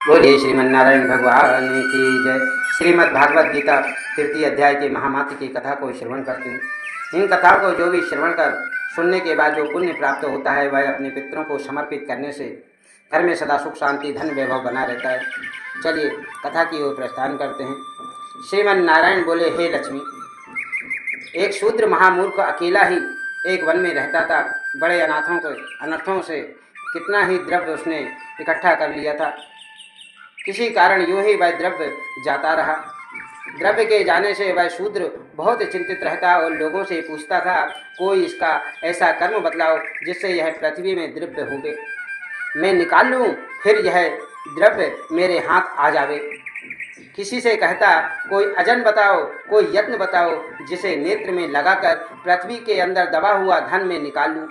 बोलिए श्रीमन्नारायण भगवान की जय। श्रीमद् भागवत गीता तृतीय अध्याय के महामात्र की कथा को श्रवण करते हैं। इन कथाओं को जो भी श्रवण कर सुनने के बाद जो पुण्य प्राप्त होता है वह अपने पितरों को समर्पित करने से घर में सदा सुख शांति धन वैभव बना रहता है। चलिए कथा की ओर प्रस्थान करते हैं। श्रीमन्नारायण बोले, हे लक्ष्मी, एक शूद्र महामूर्ख अकेला ही एक वन में रहता था। बड़े अनर्थों से कितना ही द्रव्य उसने इकट्ठा कर लिया था। किसी कारण यूं ही वह द्रव्य जाता रहा। द्रव्य के जाने से वह शूद्र बहुत चिंतित रहता और लोगों से पूछता था, कोई इसका ऐसा कर्म बतलाओ जिससे यह पृथ्वी में द्रव्य होवे, मैं निकाल लूँ, फिर यह द्रव्य मेरे हाथ आ जावे। किसी से कहता, कोई अजन बताओ, कोई यत्न बताओ जिसे नेत्र में लगाकर पृथ्वी के अंदर दबा हुआ धन में निकाल लूँ।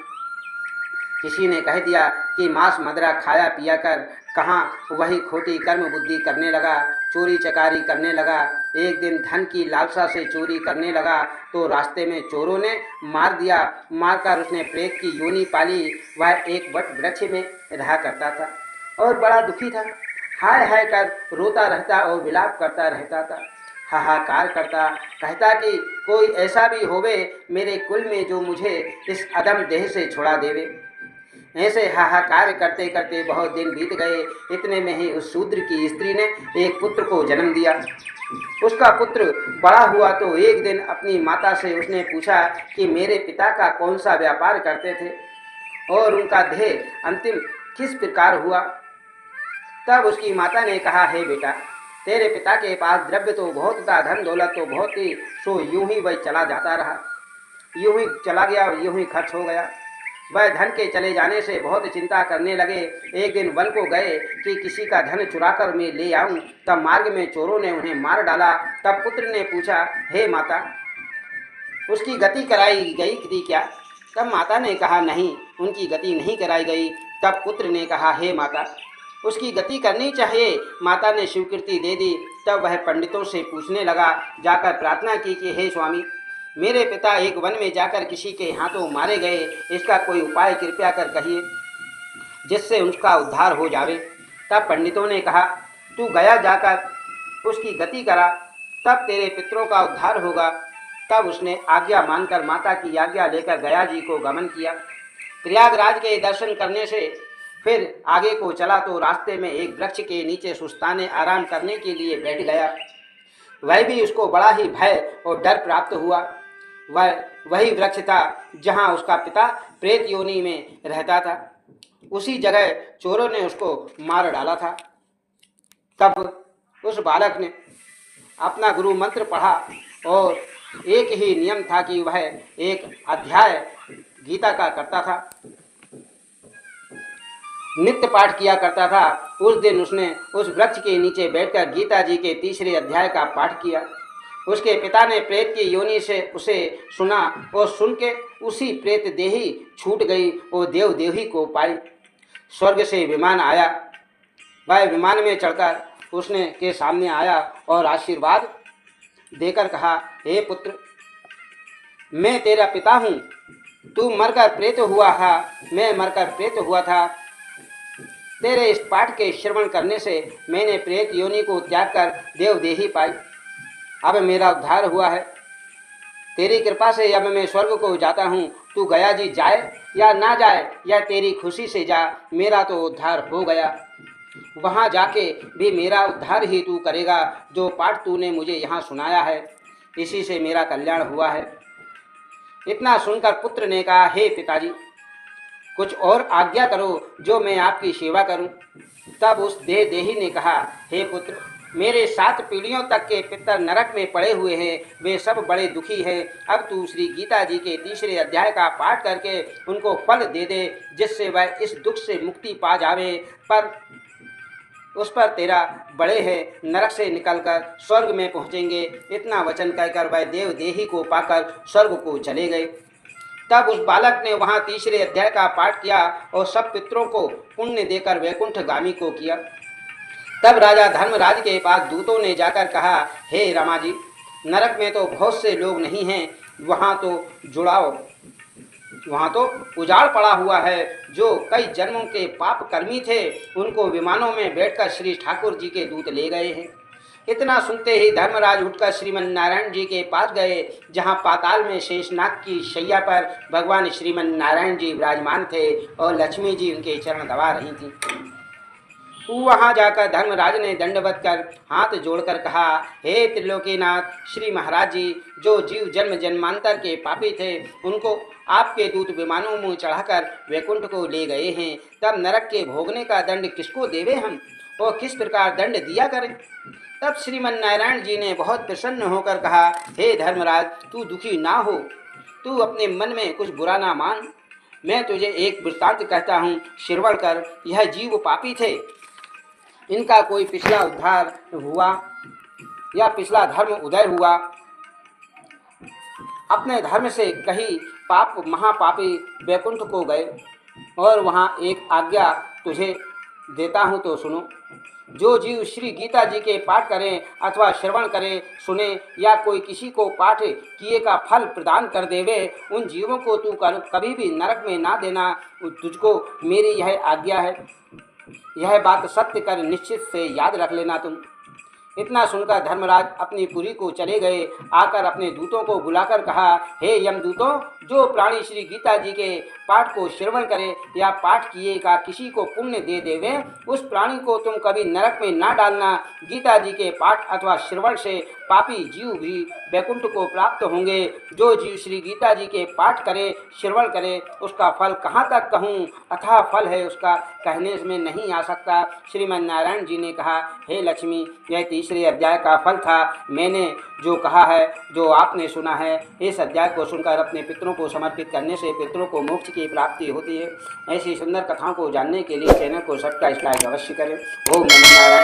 किसी ने कह दिया कि मांस मदरा खाया पिया कर कहाँ वही खोटी कर्म बुद्धि करने लगा, चोरी चकारी करने लगा। एक दिन धन की लालसा से चोरी करने लगा तो रास्ते में चोरों ने मार दिया। मारकर उसने प्रेत की योनि पाली। वह एक वट वृक्ष में रहा करता था और बड़ा दुखी था। हाय हाय कर रोता रहता और विलाप करता रहता था। हाहाकार करता, कहता कि कोई ऐसा भी होवे मेरे कुल में जो मुझे इस अदम देह से छुड़ा देवे। ऐसे हाहाकार करते करते बहुत दिन बीत गए। इतने में ही उस शूद्र की स्त्री ने एक पुत्र को जन्म दिया। उसका पुत्र बड़ा हुआ तो एक दिन अपनी माता से उसने पूछा कि मेरे पिता का कौन सा व्यापार करते थे और उनका देह अंतिम किस प्रकार हुआ। तब उसकी माता ने कहा, हे बेटा, तेरे पिता के पास द्रव्य तो बहुत था, धन दौलत तो बहुत थी, सो यूं ही वह चला जाता रहा, यूं ही चला गया और यूं ही खर्च हो गया। वह धन के चले जाने से बहुत चिंता करने लगे। एक दिन वन को गए कि किसी का धन चुराकर मैं ले आऊं। तब मार्ग में चोरों ने उन्हें मार डाला। तब पुत्र ने पूछा, हे माता, उसकी गति कराई गई थी क्या? तब माता ने कहा, नहीं, उनकी गति नहीं कराई गई। तब पुत्र ने कहा, हे माता, उसकी गति करनी चाहिए। माता ने स्वीकृति दे दी। तब वह पंडितों से पूछने लगा, जाकर प्रार्थना की कि हे स्वामी, मेरे पिता एक वन में जाकर किसी के हाथों मारे गए, इसका कोई उपाय कृपया कर कहिए जिससे उसका उद्धार हो जावे। तब पंडितों ने कहा, तू गया जाकर उसकी गति करा, तब तेरे पितरों का उद्धार होगा। तब उसने आज्ञा मानकर माता की आज्ञा लेकर गया जी को गमन किया। प्रयागराज के दर्शन करने से फिर आगे को चला तो रास्ते में एक वृक्ष के नीचे सुस्ताने आराम करने के लिए बैठ गया। वह भी उसको बड़ा ही भय और डर प्राप्त हुआ। वह वही वृक्ष था जहाँ उसका पिता प्रेत योनि में रहता था। उसी जगह चोरों ने उसको मार डाला था। तब उस बालक ने अपना गुरु मंत्र पढ़ा और एक ही नियम था कि वह एक अध्याय गीता का करता था, नित्य पाठ किया करता था। उस दिन उसने उस वृक्ष के नीचे बैठकर गीता जी के तीसरे अध्याय का पाठ किया। उसके पिता ने प्रेत की योनि से उसे सुना और सुन के उसी प्रेत देही छूट गई और देव देही को पाई। स्वर्ग से विमान आया। वह विमान में चढ़कर उसने के सामने आया और आशीर्वाद देकर कहा, हे पुत्र, मैं तेरा पिता हूँ। तू मरकर प्रेत हुआ था, मैं मरकर प्रेत हुआ था। तेरे इस पाठ के श्रवण करने से मैंने प्रेत योनि को त्याग कर देव देही पाई। अब मेरा उद्धार हुआ है। तेरी कृपा से अब मैं स्वर्ग को जाता हूँ। तू गया जी जाए या ना जाए, या तेरी खुशी से जा, मेरा तो उद्धार हो गया। वहाँ जाके भी मेरा उद्धार ही तू करेगा। जो पाठ तूने मुझे यहाँ सुनाया है, इसी से मेरा कल्याण हुआ है। इतना सुनकर पुत्र ने कहा, हे पिताजी, कुछ और आज्ञा करो जो मैं आपकी सेवा करूं। तब उस देही ने कहा, हे पुत्र, मेरे 7 पीढ़ियों तक के पितर नरक में पड़े हुए हैं, वे सब बड़े दुखी हैं। अब तू श्री गीता जी के तीसरे अध्याय का पाठ करके उनको फल दे दे, जिससे वह इस दुख से मुक्ति पा जावे। पर उस पर तेरा बड़े हैं, नरक से निकलकर स्वर्ग में पहुँचेंगे। इतना वचन कहकर वह देव देही को पाकर स्वर्ग को चले गए। तब उस बालक ने वहाँ तीसरे अध्याय का पाठ किया और सब पितरों को पुण्य देकर वैकुंठ गामी को किया। तब राजा धर्मराज के पास दूतों ने जाकर कहा, हे रमा जी, नरक में तो बहुत से लोग नहीं हैं, वहाँ तो जुड़ाओ वहाँ तो उजाड़ पड़ा हुआ है। जो कई जन्मों के पाप कर्मी थे उनको विमानों में बैठकर श्री ठाकुर जी के दूत ले गए हैं। इतना सुनते ही धर्मराज उठकर श्रीमन नारायण जी के पास गए, जहाँ पाताल में शेषनाग की शैया पर भगवान श्रीमन नारायण जी विराजमान थे और लक्ष्मी जी उनके चरण दबा रही थी। वहां जाकर धर्मराज ने दंडवत कर हाथ जोड़कर कहा, हे त्रिलोकीनाथ श्री महाराज जी, जो जीव जन्म जन्मांतर के पापी थे उनको आपके दूत विमानों में चढ़ाकर वैकुंठ को ले गए हैं, तब नरक के भोगने का दंड किसको देवे हम, और किस प्रकार दंड दिया करें। तब श्रीमन नारायण जी ने बहुत प्रसन्न होकर कहा, हे धर्मराज, तू दुखी ना हो, तू अपने मन में कुछ बुरा ना मान। मैं तुझे एक वृत्तांत कहता हूँ, श्रवण कर। यह जीव पापी थे, इनका कोई पिछला उद्धार हुआ या पिछला धर्म उदय हुआ। अपने धर्म से कहीं पाप महापापी वैकुंठ को गए, और वहाँ एक आज्ञा तुझे देता हूँ तो सुनो। जो जीव श्री गीता जी के पाठ करें अथवा श्रवण करें, सुने या कोई किसी को पाठ किए का फल प्रदान कर देवे, उन जीवों को तू कभी भी नरक में ना देना। तुझको मेरी यह आज्ञा है, यह बात सत्य कर निश्चित से याद रख लेना तुम। इतना सुनकर धर्मराज अपनी पुरी को चले गए। आकर अपने दूतों को बुलाकर कहा, हे यमदूतों, जो प्राणी श्री गीता जी के पाठ को श्रवण करे या पाठ किए का किसी को पुण्य दे देवे, उस प्राणी को तुम कभी नरक में ना डालना। गीता जी के पाठ अथवा श्रवण से पापी जीव भी वैकुंठ को प्राप्त होंगे। जो जीव श्री गीता जी के पाठ करे श्रवण करे, उसका फल कहाँ तक कहूँ, अथाह फल है, उसका कहने में नहीं आ सकता। श्रीमन नारायण जी ने कहा, हे लक्ष्मी, यह तीसरे अध्याय का फल था। मैंने जो कहा है, जो आपने सुना है, इस अध्याय को सुनकर अपने पितरों को समर्पित करने से पितरों को मोक्ष की प्राप्ति होती है। ऐसी सुंदर कथाओं को जानने के लिए चैनल को सब्सक्राइब अवश्य करें। ओम नमो नारायण।